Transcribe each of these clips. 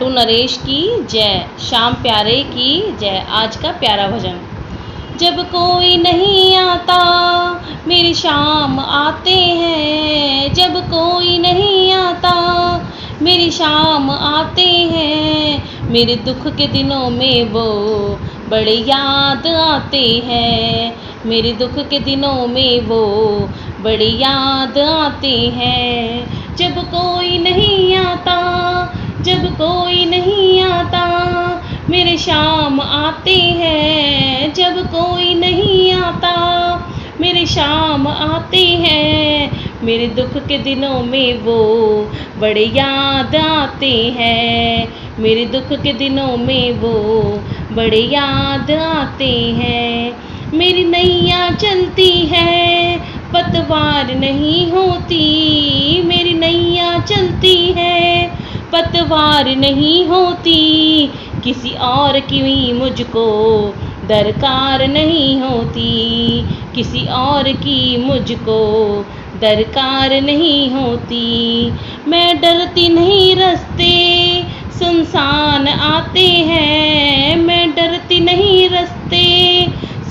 लाटू नरेश की जय, श्याम प्यारे की जय। आज का प्यारा भजन। जब कोई नहीं आता मेरी शाम आते हैं, जब कोई नहीं आता मेरी शाम आते हैं। मेरे दुख के दिनों में वो बड़े याद आते हैं, मेरे दुख के दिनों में वो बड़े याद आते हैं। जब कोई नहीं आता, जब कोई नहीं आता मेरे शाम आते हैं, जब कोई नहीं आता मेरे शाम आते हैं। मेरे दुख के दिनों में वो बड़े याद आते हैं, मेरे दुख के दिनों में वो बड़े याद आते हैं। मेरी नैया चलती है पतवार नहीं होती, मेरी नैया चलती है पतवार नहीं होती। किसी और की मुझको दरकार नहीं होती, किसी और की मुझको दरकार नहीं होती। मैं डरती नहीं रास्ते सुनसान आते हैं, मैं डरती नहीं रास्ते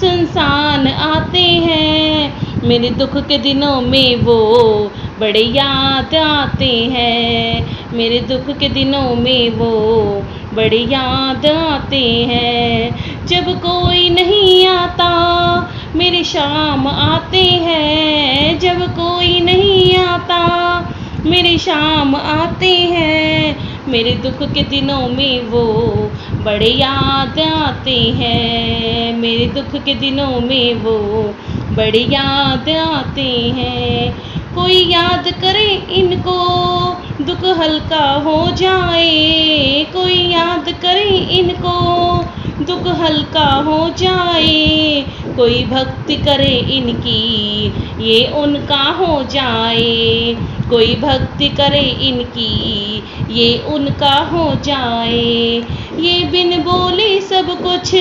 सुनसान आते हैं। मेरे दुख के दिनों में वो बड़े याद आते हैं, मेरे दुख के दिनों में वो बड़े याद आते हैं। जब कोई नहीं आता मेरी शाम आते हैं, जब कोई नहीं आता मेरी शाम आते हैं। मेरे दुख के दिनों में वो बड़े याद आते हैं, मेरे दुख के दिनों में वो बड़े याद आते हैं। कोई याद करे इनको दुख हल्का हो जाए, कोई याद करे इनको दुख हल्का हो जाए। कोई भक्ति करे इनकी ये उनका हो जाए, कोई भक्ति करे इनकी ये उनका हो जाए। ये बिन बोले सब कुछ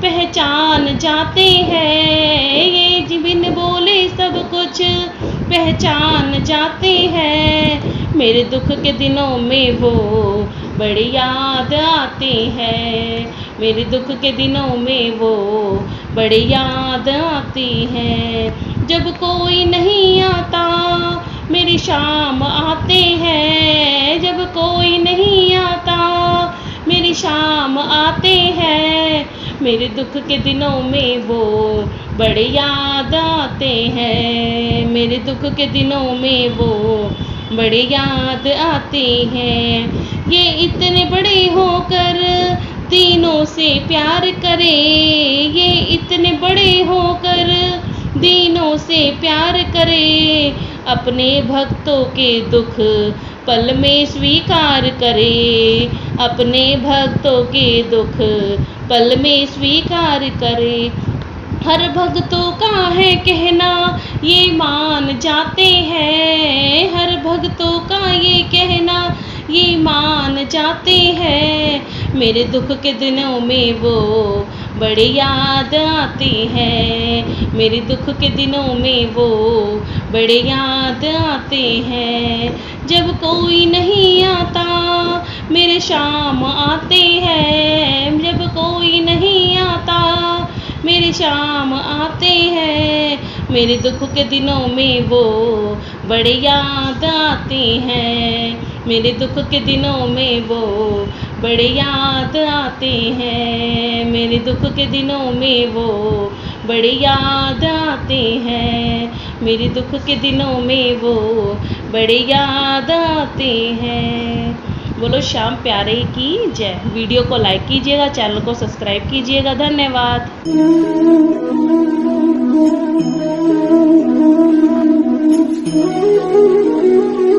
पहचान जाते हैं, ये बिन बोले सब कुछ पहचान जाते हैं। मेरे दुख के दिनों में वो बड़े याद आते हैं, मेरे दुख के दिनों में वो बड़े याद आते हैं। जब कोई नहीं आता मेरी शाम आते हैं, जब कोई नहीं आता मेरी शाम आते हैं। मेरे दुख के दिनों में वो बड़े याद आते हैं, मेरे दुख के दिनों में वो बड़े याद आते हैं। ये इतने बड़े होकर तीनों से प्यार करे, ये इतने बड़े होकर दीनों से प्यार करे। अपने भक्तों के दुख पल में स्वीकार करे, अपने भक्तों के दुख पल में स्वीकार करे। हर भक्तों का है कहना ये मान जाते हैं, हर भक्तों का ये कहना ये मान जाते हैं। मेरे दुख के दिनों में वो बड़े याद आते हैं, मेरे दुख के दिनों में वो बड़े याद आते हैं। जब कोई नहीं आता मेरे शाम आते हैं, जब कोई नहीं आता मेरे शाम आते हैं। मेरे दुख के दिनों में वो बड़े याद आते हैं, मेरे दुख के दिनों में वो बड़े याद आते हैं। मेरे दुख के दिनों में वो बड़े याद आते हैं, मेरे दुख के दिनों में वो बड़े याद आते हैं। बोलो श्याम प्यारे की जय। वीडियो को लाइक कीजिएगा, चैनल को सब्सक्राइब कीजिएगा। धन्यवाद। Thank you.